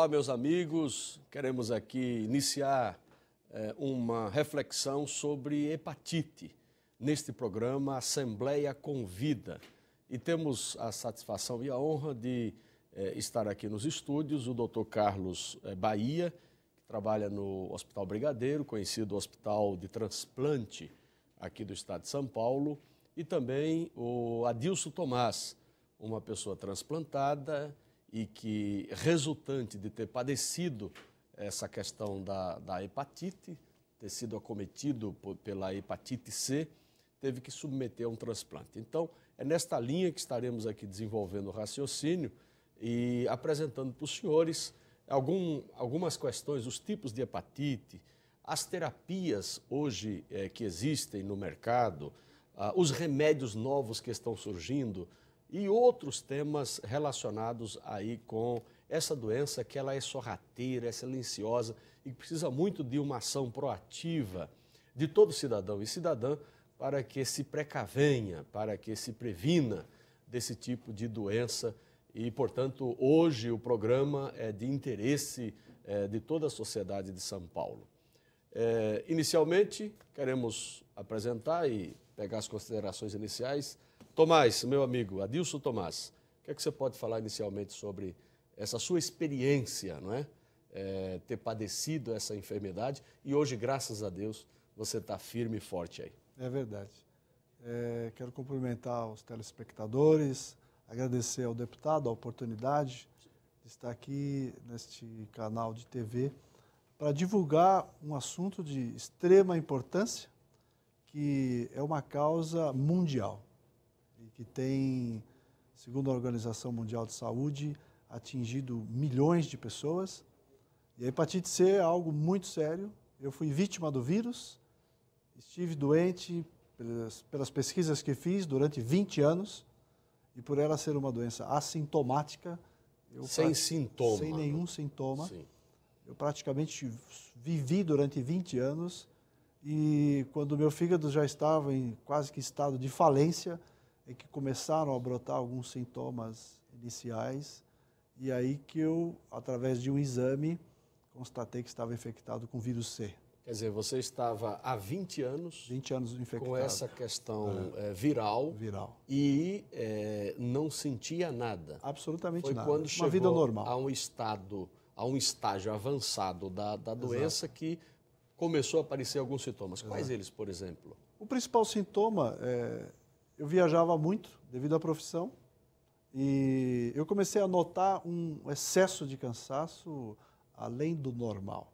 Olá, meus amigos. Queremos aqui iniciar uma reflexão sobre hepatite neste programa Assembleia Convida. E temos a satisfação e a honra de estar aqui nos estúdios o Dr. Carlos Bahia, que trabalha no Hospital Brigadeiro, conhecido Hospital de Transplante aqui do estado de São Paulo, e também o Adilson Tomás, uma pessoa transplantada e que, resultante de ter padecido essa questão da hepatite, ter sido acometido pela hepatite C, teve que submeter a um transplante. Então, é nesta linha que estaremos aqui desenvolvendo o raciocínio e apresentando para os senhores algumas questões, os tipos de hepatite, as terapias hoje que existem no mercado, os remédios novos que estão surgindo, e outros temas relacionados aí com essa doença que ela é sorrateira, é silenciosa e que precisa muito de uma ação proativa de todo cidadão e cidadã para que se precavenha, para que se previna desse tipo de doença. E, portanto, hoje o programa é de interesse de toda a sociedade de São Paulo. Inicialmente, queremos apresentar e pegar as considerações iniciais. Tomás, meu amigo, Adilson Tomás, o que é que você pode falar inicialmente sobre essa sua experiência, não é? Ter padecido essa enfermidade e hoje, graças a Deus, você está firme e forte aí. É verdade. Quero cumprimentar os telespectadores, agradecer ao deputado a oportunidade de estar aqui neste canal de TV para divulgar um assunto de extrema importância, que é uma causa mundial e que tem, segundo a Organização Mundial de Saúde, atingido milhões de pessoas. E a hepatite C é algo muito sério. Eu fui vítima do vírus, estive doente pelas pesquisas que fiz durante 20 anos e por ela ser uma doença assintomática. Sem sintoma. Sem nenhum sintoma. Sim. Eu praticamente vivi durante 20 anos e quando meu fígado já estava em quase que estado de falência, é que começaram a brotar alguns sintomas iniciais e aí que eu, através de um exame, constatei que estava infectado com vírus C. Quer dizer, você estava há 20 anos infectado. Com essa questão viral e não sentia nada. Absolutamente nada. Foi quando uma vida normal. A um estágio avançado da doença que começou a aparecer alguns sintomas. Quais eles, por exemplo? O principal sintoma eu viajava muito devido à profissão e eu comecei a notar um excesso de cansaço além do normal.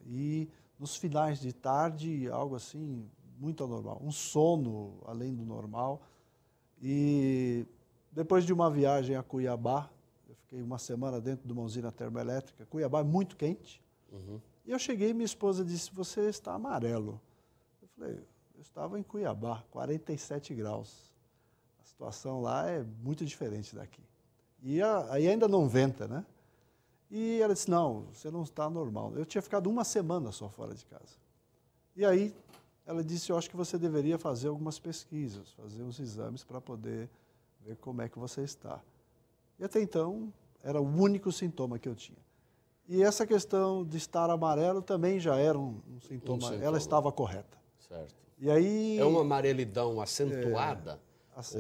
E nos finais de tarde, algo assim muito anormal. Um sono além do normal. E depois de uma viagem a Cuiabá, eu fiquei uma semana dentro de uma usina termoelétrica. Cuiabá é muito quente. Uhum. E eu cheguei e minha esposa disse, você está amarelo. Eu falei, eu estava em Cuiabá, 47 graus. A situação lá é muito diferente daqui. E aí ainda não venta, né? E ela disse, não, você não está normal. Eu tinha ficado uma semana só fora de casa. E aí ela disse, eu acho que você deveria fazer algumas pesquisas, fazer uns exames para poder ver como é que você está. E até então era o único sintoma que eu tinha. E essa questão de estar amarelo também já era um sintoma. Ela estava correta. Certo. E aí, é uma amarelidão acentuada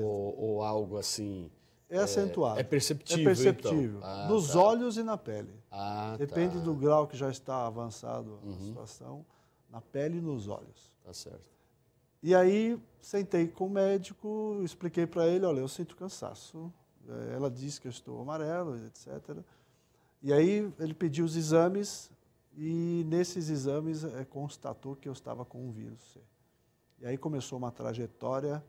ou algo assim? É acentuado. É perceptível, É perceptível. Então. Nos olhos e na pele. Depende tá. do grau que já está avançado a situação, na pele e nos olhos. Tá certo. E aí, sentei com o médico, expliquei para ele, olha, eu sinto cansaço. Ela disse que eu estou amarelo, etc. E aí, ele pediu os exames e nesses exames constatou que eu estava com um vírus C. E aí começou uma trajetória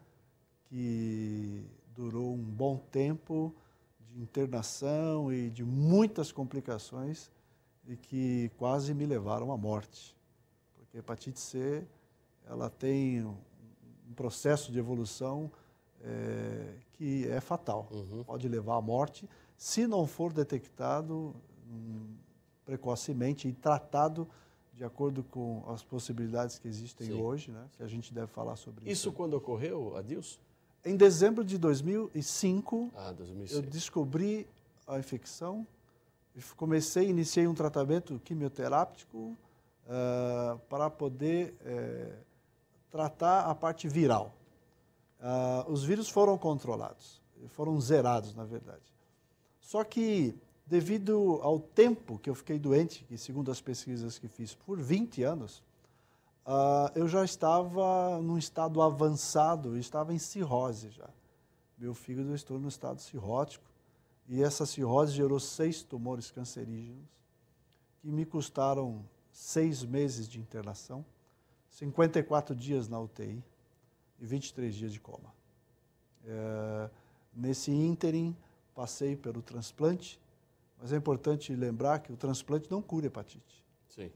que durou um bom tempo de internação e de muitas complicações e que quase me levaram à morte. Porque a hepatite C, ela tem um processo de evolução que é fatal. Pode levar à morte se não for detectado precocemente e tratado de acordo com as possibilidades que existem hoje, né? Que a gente deve falar sobre isso. Isso quando ocorreu, Adilson? Em dezembro de 2005, 2005. eu descobri a infecção iniciei um tratamento quimioterápico para poder tratar a parte viral. Os vírus foram controlados, foram zerados, na verdade. Só que, devido ao tempo que eu fiquei doente, que segundo as pesquisas que fiz, por 20 anos, eu já estava num estado avançado, eu estava em cirrose já. Meu fígado estou no estado cirrótico, e essa cirrose gerou 6 tumores cancerígenos, que me custaram 6 meses de internação, 54 dias na UTI e 23 dias de coma. Nesse ínterim, passei pelo transplante, mas é importante lembrar que o transplante não cura hepatite. Sim.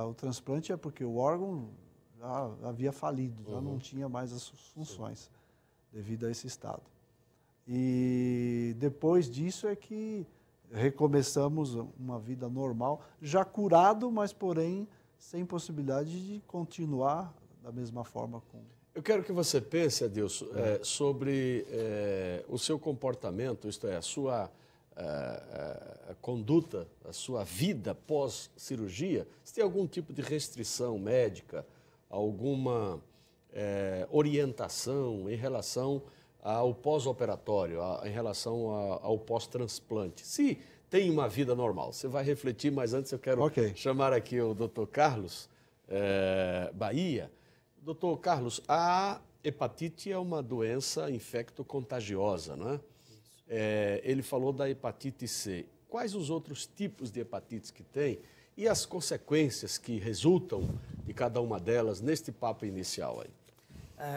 O transplante é porque o órgão já havia falido, já não tinha mais as funções devido a esse estado. E depois disso é que recomeçamos uma vida normal, já curado, mas porém sem possibilidade de continuar da mesma forma com... Eu quero que você pense, Adilson, sobre o seu comportamento, isto é, a sua conduta, a sua vida pós-cirurgia. Se tem algum tipo de restrição médica, alguma orientação em relação ao pós-operatório, em relação ao pós-transplante. Se tem uma vida normal, você vai refletir, mas antes eu quero chamar aqui o Dr. Carlos Bahia. Doutor Carlos, a hepatite é uma doença infecto-contagiosa, não é? Ele falou da hepatite C. Quais os outros tipos de hepatites que tem e as consequências que resultam de cada uma delas neste papo inicial aí?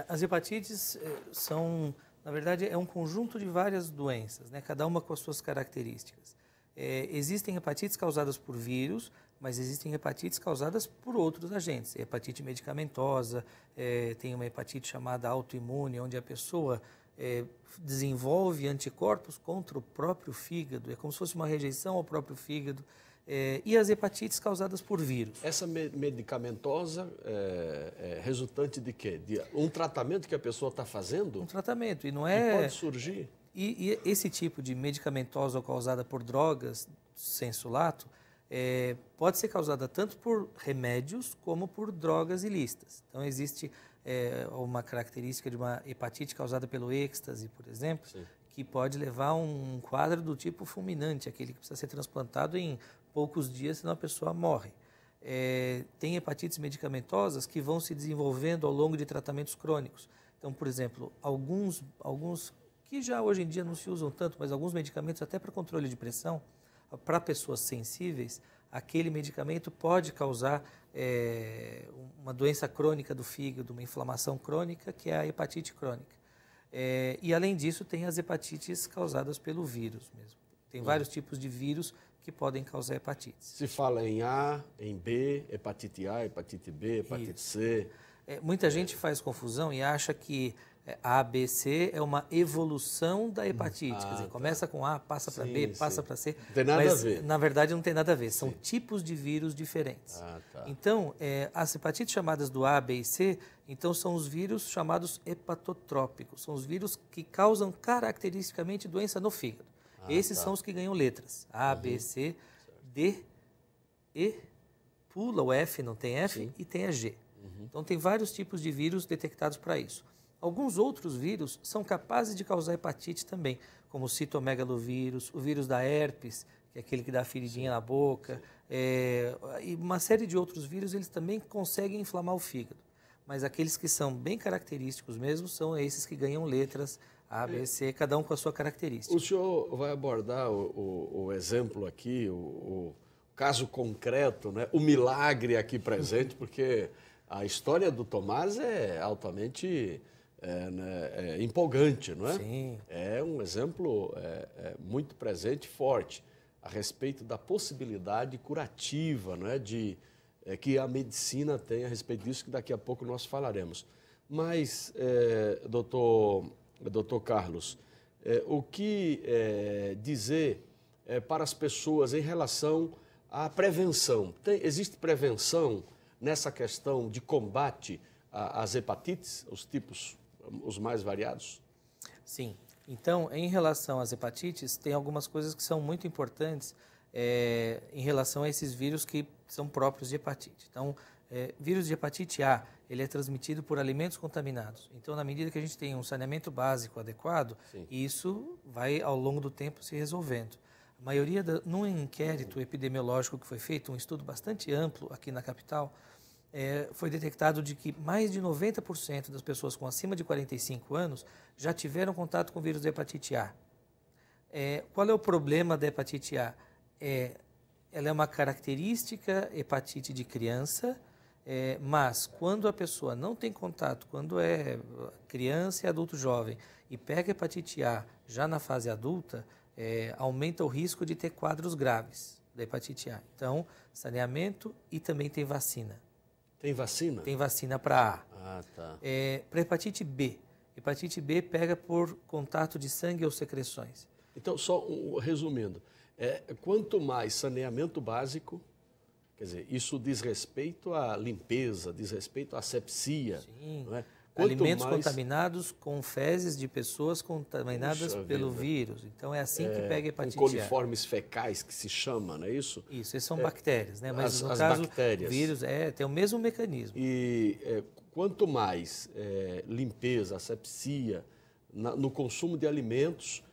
As hepatites são, na verdade, é um conjunto de várias doenças, né? Cada uma com as suas características. Existem hepatites causadas por vírus, mas existem hepatites causadas por outros agentes. Hepatite medicamentosa, tem uma hepatite chamada autoimune, onde a pessoa desenvolve anticorpos contra o próprio fígado, é como se fosse uma rejeição ao próprio fígado. E as hepatites causadas por vírus. Essa medicamentosa é resultante de quê? De um tratamento que a pessoa está fazendo? Um tratamento, e não é... E pode surgir? E esse tipo de medicamentosa causada por drogas, sensu lato, pode ser causada tanto por remédios como por drogas ilícitas. Então, existe uma característica de uma hepatite causada pelo êxtase, por exemplo, sim, que pode levar a um quadro do tipo fulminante, aquele que precisa ser transplantado em poucos dias, senão a pessoa morre. Tem hepatites medicamentosas que vão se desenvolvendo ao longo de tratamentos crônicos. Então, por exemplo, alguns que já hoje em dia não se usam tanto, mas alguns medicamentos até para controle de pressão, para pessoas sensíveis, aquele medicamento pode causar uma doença crônica do fígado, uma inflamação crônica, que é a hepatite crônica. E, além disso, tem as hepatites causadas pelo vírus mesmo. Tem vários tipos de vírus que podem causar hepatites. Se fala em A, em B, hepatite A, hepatite B, hepatite C. Muita gente faz confusão e acha que A, B, C é uma evolução da hepatite. Quer dizer, começa com A, passa para B, passa para C. Não tem nada a ver. Na verdade, não tem nada a ver. São tipos de vírus diferentes. Então, as hepatites chamadas do A, B e C, então são os vírus chamados hepatotrópicos. São os vírus que causam caracteristicamente doença no fígado. Esses são os que ganham letras. A, B, C, D, E, pula o F, não tem F, e tem a G. Então, tem vários tipos de vírus detectados para isso. Alguns outros vírus são capazes de causar hepatite também, como o citomegalovírus, o vírus da herpes, que é aquele que dá feridinha na boca, e uma série de outros vírus, eles também conseguem inflamar o fígado. Mas aqueles que são bem característicos mesmo são esses que ganham letras A, B, C, cada um com a sua característica. O senhor vai abordar o exemplo aqui, o caso concreto, né? O milagre aqui presente, porque a história do Tomás é altamente empolgante, não é? Sim. É um exemplo muito presente e forte a respeito da possibilidade curativa, não é? Que a medicina tem a respeito disso, que daqui a pouco nós falaremos. Mas, doutor Carlos, o que dizer para as pessoas em relação à prevenção? Existe prevenção nessa questão de combate às hepatites, os tipos, os mais variados? Sim. Então, em relação às hepatites, tem algumas coisas que são muito importantes em relação a esses vírus que são próprios de hepatite. Então, vírus de hepatite A, ele é transmitido por alimentos contaminados. Então, na medida que a gente tem um saneamento básico adequado, isso vai, ao longo do tempo, se resolvendo. A maioria, num inquérito epidemiológico que foi feito, um estudo bastante amplo aqui na capital, foi detectado de que mais de 90% das pessoas com acima de 45 anos já tiveram contato com o vírus da hepatite A. Qual é o problema da hepatite A? Ela é uma característica hepatite de criança, mas quando a pessoa não tem contato, quando é criança e adulto jovem, e pega hepatite A já na fase adulta, aumenta o risco de ter quadros graves da hepatite A. Então, saneamento e também tem vacina. Tem vacina? Tem vacina para A. Ah, tá. Para hepatite B. Hepatite B pega por contato de sangue ou secreções. Então, só resumindo, quanto mais saneamento básico, quer dizer, isso diz respeito à limpeza, diz respeito à asepsia. Sim. Não é? Alimentos contaminados com fezes de pessoas contaminadas pelo vírus. Então, é assim que pega hepatite A. Coliformes fecais, que se chama, não é isso? Isso, essas são bactérias, né? Mas no as caso, bactérias. o vírus tem o mesmo mecanismo. E quanto mais limpeza, asepsia, no consumo de alimentos,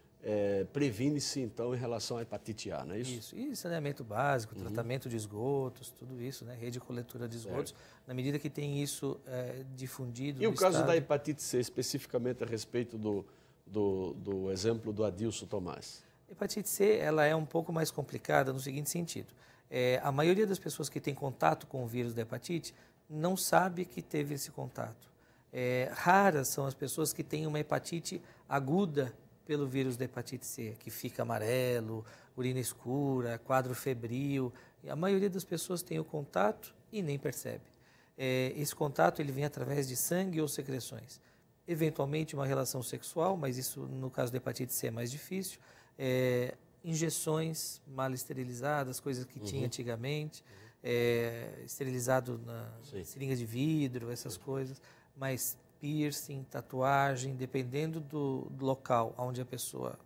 previne-se, então, em relação à hepatite A, não é isso? Isso. E saneamento básico, tratamento de esgotos, tudo isso, né? Rede de coletora de esgotos. Na medida que tem isso difundido. E o caso estado... da hepatite C, especificamente a respeito do exemplo do Adilson Tomás? A hepatite C, ela é um pouco mais complicada no seguinte sentido. A maioria das pessoas que tem contato com o vírus da hepatite não sabe que teve esse contato. Raras são as pessoas que têm uma hepatite aguda pelo vírus da hepatite C, que fica amarelo, urina escura, quadro febril. A maioria das pessoas tem o contato e nem percebe. Esse contato ele vem através de sangue ou secreções. Eventualmente uma relação sexual, mas isso no caso da hepatite C é mais difícil. Injeções mal esterilizadas, coisas que tinha antigamente, esterilizado na seringa de vidro, essas coisas, mas piercing, tatuagem, dependendo do local onde a pessoa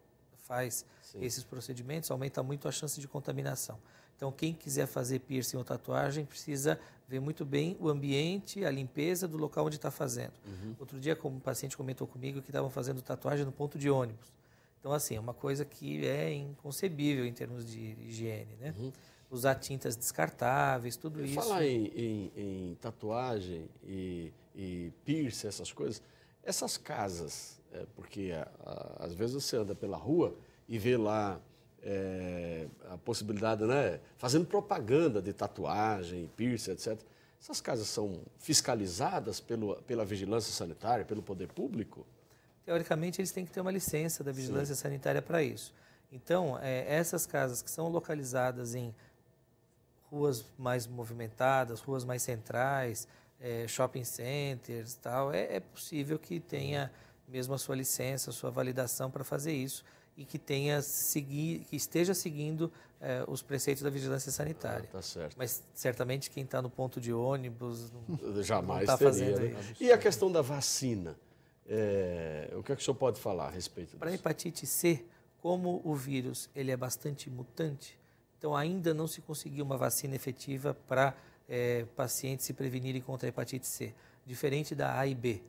faz esses procedimentos, aumenta muito a chance de contaminação. Então, quem quiser fazer piercing ou tatuagem precisa ver muito bem o ambiente, a limpeza do local onde está fazendo. Outro dia, como um paciente comentou comigo que estavam fazendo tatuagem no ponto de ônibus. Então, assim, é uma coisa que é inconcebível em termos de higiene, né? Usar tintas descartáveis, tudo isso. Falar em tatuagem e piercing, essas coisas, essas casas, porque às vezes você anda pela rua e vê lá a possibilidade, né, fazendo propaganda de tatuagem, piercing, etc. Essas casas são fiscalizadas pela vigilância sanitária, pelo poder público? Teoricamente, eles têm que ter uma licença da vigilância sanitária para isso. Então, essas casas que são localizadas em ruas mais movimentadas, ruas mais centrais, shopping centers, tal, é possível que tenha mesmo a sua licença, a sua validação para fazer isso e que que esteja seguindo os preceitos da vigilância sanitária. Tá certo. Mas certamente quem está no ponto de ônibus jamais não está fazendo né? isso. E a questão da vacina? O que é que o senhor pode falar a respeito disso? Para a hepatite C, como o vírus ele é bastante mutante, então ainda não se conseguiu uma vacina efetiva para pacientes se prevenirem contra a hepatite C, diferente da A e B.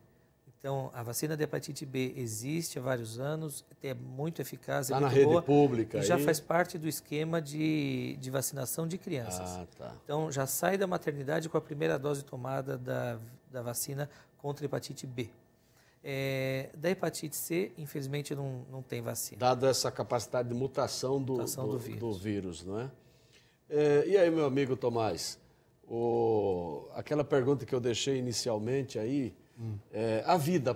Então, a vacina da hepatite B existe há vários anos, é muito eficaz, é muito boa. Está na rede pública. E já faz parte do esquema de vacinação de crianças. Ah, tá. Então, já sai da maternidade com a primeira dose tomada da vacina contra a hepatite B. Da hepatite C, infelizmente, não tem vacina. Dada essa capacidade de mutação do vírus, não é? E aí, meu amigo Tomás, aquela pergunta que eu deixei inicialmente aí, a vida